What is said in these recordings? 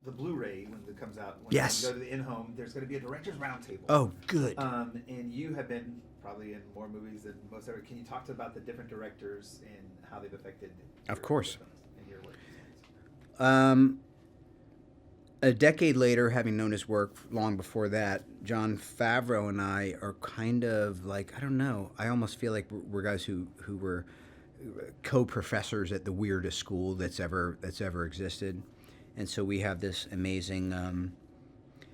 the Blu-ray when it comes out. When Yes. you go to the in-home, there's going to be a director's roundtable. Oh, good. And you have been probably in more movies than most ever. Can you talk about the different directors and how they've affected? Of course. Films and your work? A decade later, having known his work long before that, Jon Favreau and I are kind of like, I don't know, I almost feel like we're guys who were co-professors at the weirdest school that's ever existed. And so we have this amazing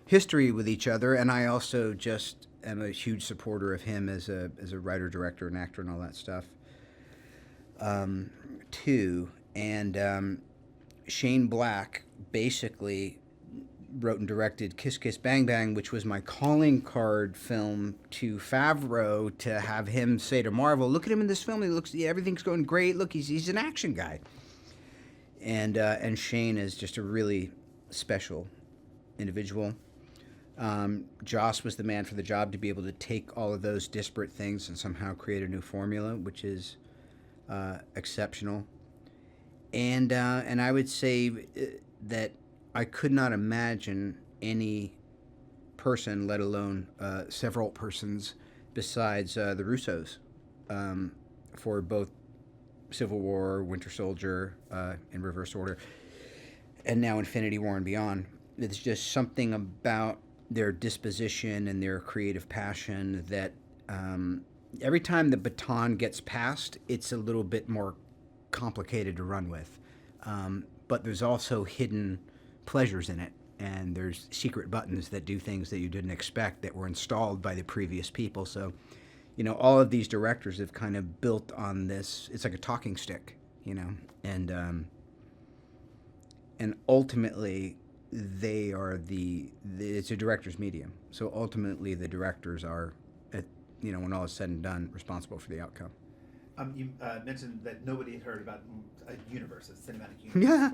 history with each other, and I also just am a huge supporter of him as a writer, director, and actor and all that stuff, too. And Shane Black basically wrote and directed Kiss Kiss Bang Bang, which was my calling card film to Favreau to have him say to Marvel, "Look at him in this film. He looks, everything's going great. Look, he's an action guy." And Shane is just a really special individual. Joss was the man for the job to be able to take all of those disparate things and somehow create a new formula, which is exceptional. And I would say that I could not imagine any person, let alone several persons, besides the Russos, for both Civil War, Winter Soldier, in reverse order, and now Infinity War and beyond. It's just something about their disposition and their creative passion that every time the baton gets passed, it's a little bit more complicated to run with. But there's also hidden pleasures in it, and there's secret buttons that do things that you didn't expect that were installed by the previous people. So, all of these directors have kind of built on this. It's like a talking stick, and ultimately they are it's a director's medium. So ultimately the directors are, when all is said and done, responsible for the outcome. You mentioned that nobody had heard about a universe, a cinematic universe.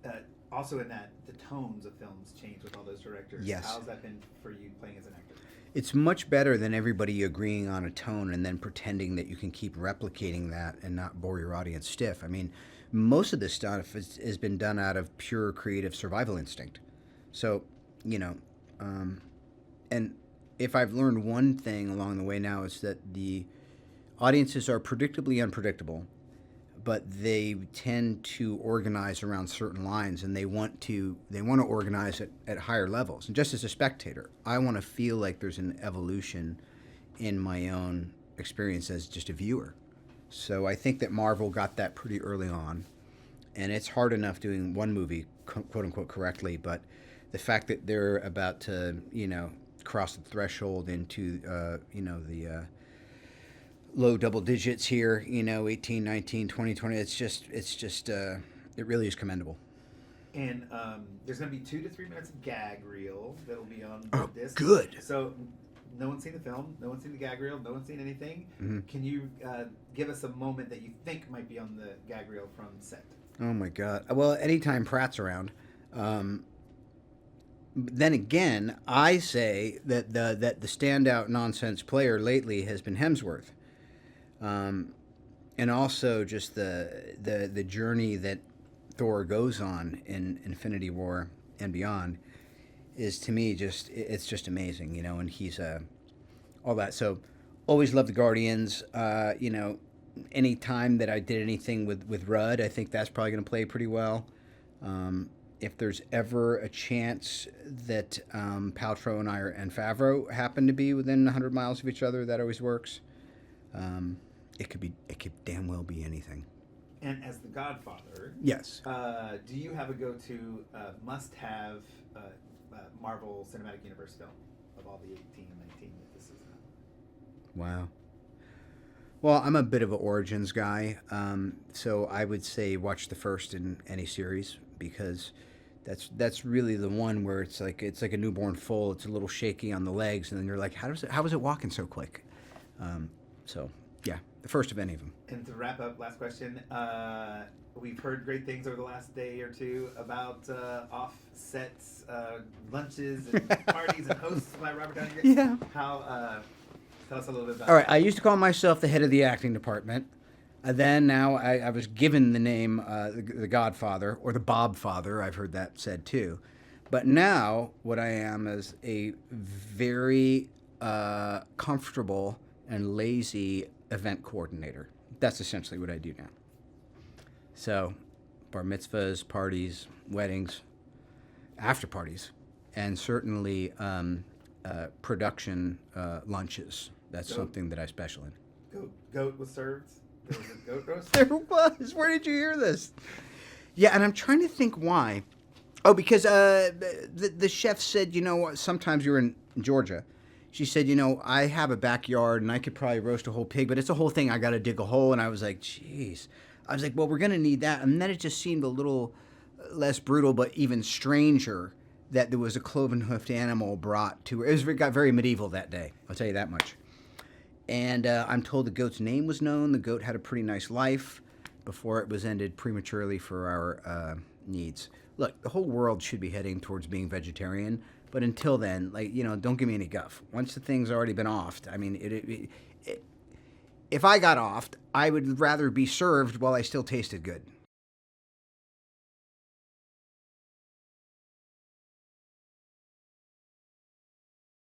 Yeah. Also in that, the tones of films change with all those directors. Yes. How's that been for you playing as an actor? It's much better than everybody agreeing on a tone and then pretending that you can keep replicating that and not bore your audience stiff. I mean, most of this stuff has been done out of pure creative survival instinct. So, and if I've learned one thing along the way now, it's that the audiences are predictably unpredictable, but they tend to organize around certain lines, and they want to organize at higher levels. And just as a spectator, I want to feel like there's an evolution in my own experience as just a viewer. So I think that Marvel got that pretty early on, and it's hard enough doing one movie quote unquote correctly, but the fact that they're about to cross the threshold into the low double digits here, 18, 19, 20, 20. It's just, it really is commendable. And there's going to be 2 to 3 minutes of gag reel that'll be on Oh, this. good. So no one's seen the film, no one's seen the gag reel, no one's seen anything. Mm-hmm. Can you give us a moment that you think might be on the gag reel from set? Oh my God. Well, anytime Pratt's around. Then again, I say that the standout nonsense player lately has been Hemsworth. And also just the journey that Thor goes on in Infinity War and beyond is, to me, it's just amazing, and he's all that. So always loved the Guardians. Any time that I did anything with Rudd, I think that's probably going to play pretty well. If there's ever a chance that Paltrow and Favreau happen to be within 100 miles of each other, that always works. It could damn well be anything. And as the Godfather, yes. Do you have a go-to must-have Marvel Cinematic Universe film of all the 18 and 19 that this is? Wow. Well, I'm a bit of an Origins guy, so I would say watch the first in any series, because that's really the one where it's like a newborn foal. It's a little shaky on the legs, and then you're like, how is it walking so quick? So yeah, the first of any of them. And to wrap up, last question. We've heard great things over the last day or two about off-set lunches and parties and hosts by Robert Downey Jr. Yeah. How? Tell us a little bit about. All right, I used to call myself the head of the acting department. Then now I was given the name the Godfather or the Bob Father. I've heard that said too. But now what I am is a very comfortable and lazy event coordinator. That's essentially what I do now. So bar mitzvahs, parties, weddings, after parties, and certainly production lunches. That's something that I special in. Goat was served. There was a goat roast. There was. Where did you hear this? Yeah, and I'm trying to think why. Oh, because the chef said, you know, sometimes you're in Georgia. She said, you know, I have a backyard and I could probably roast a whole pig, but it's a whole thing. I got to dig a hole. And I was like, geez. I was like, well, we're going to need that. And then it just seemed a little less brutal, but even stranger that there was a cloven-hoofed animal brought to her. It got very medieval that day. I'll tell you that much. And I'm told the goat's name was known. The goat had a pretty nice life before it was ended prematurely for our needs. Look, the whole world should be heading towards being vegetarian, but until then, like, you know, don't give me any guff. Once the thing's already been offed, I mean, if I got offed, I would rather be served while I still tasted good.